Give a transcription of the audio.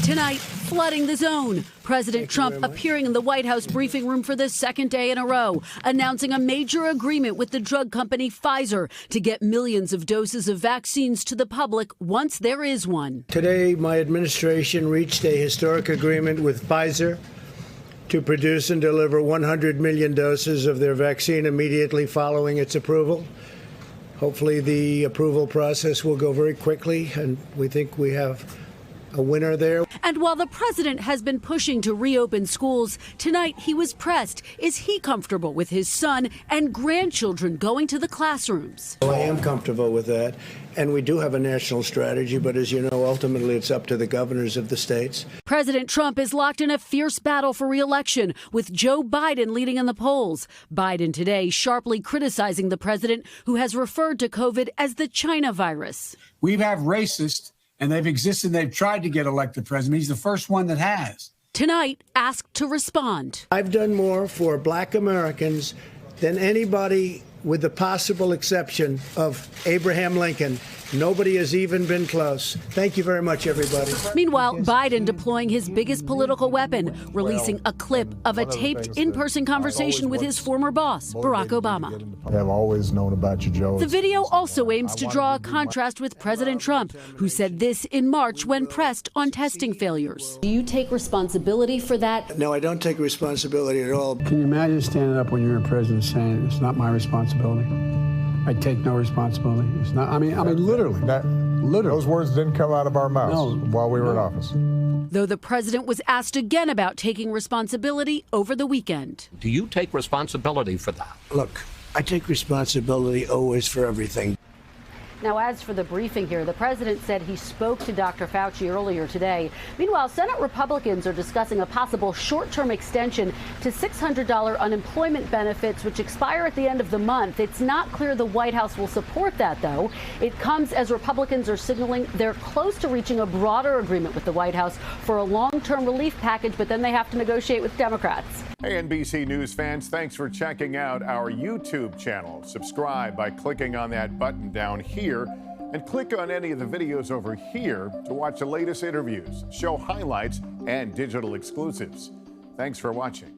Tonight, flooding the zone. President Trump appearing in the White House briefing room for the second day in a row, announcing a major agreement with the drug company Pfizer to get millions of doses of vaccines to the public once there is one. Today, my administration reached a historic agreement with Pfizer to produce and deliver 100 million doses of their vaccine immediately following its approval. Hopefully, the approval process will go very quickly, and we think we have a winner there. And while the president has been pushing to reopen schools, tonight he was pressed. Is he comfortable with his son and grandchildren going to the classrooms? Well, I am comfortable with that. And we do have a national strategy, but as you know, ultimately it's up to the governors of the states. President Trump is locked in a fierce battle for re-election, with Joe Biden leading in the polls. Biden today sharply criticizing the president, who has referred to COVID as the China virus. We've had racists, and they've existed. They've tried to get elected president. He's the first one that has. Tonight, asked to respond. I've done more for Black Americans than anybody, with the possible exception of Abraham Lincoln. Nobody has even been close. Thank you very much, everybody. Meanwhile, Biden deploying his biggest political weapon, releasing a clip of a taped in-person conversation with his former boss, Barack Obama. I have always known about you, Joe. The video also aims to draw a contrast with President Trump, who said this in March when pressed on testing failures. Do you take responsibility for that? No, I don't take responsibility at all. Can you imagine standing up when you're in prison saying it's not my responsibility? I take no responsibility. It's not. I mean, literally. Those words didn't come out of our mouths while we were in office. Though the president was asked again about taking responsibility over the weekend. Do you take responsibility for that? Look, I take responsibility always for everything. Now, as for the briefing here, the president said he spoke to Dr. Fauci earlier today. Meanwhile, Senate Republicans are discussing a possible short-term extension to $600 unemployment benefits, which expire at the end of the month. It's not clear the White House will support that, though. It comes as Republicans are signaling they're close to reaching a broader agreement with the White House for a long-term relief package, but then they have to negotiate with Democrats. Hey, NBC News fans, thanks for checking out our YouTube channel. Subscribe by clicking on that button down here and click on any of the videos over here to watch the latest interviews, show highlights, and digital exclusives. Thanks for watching.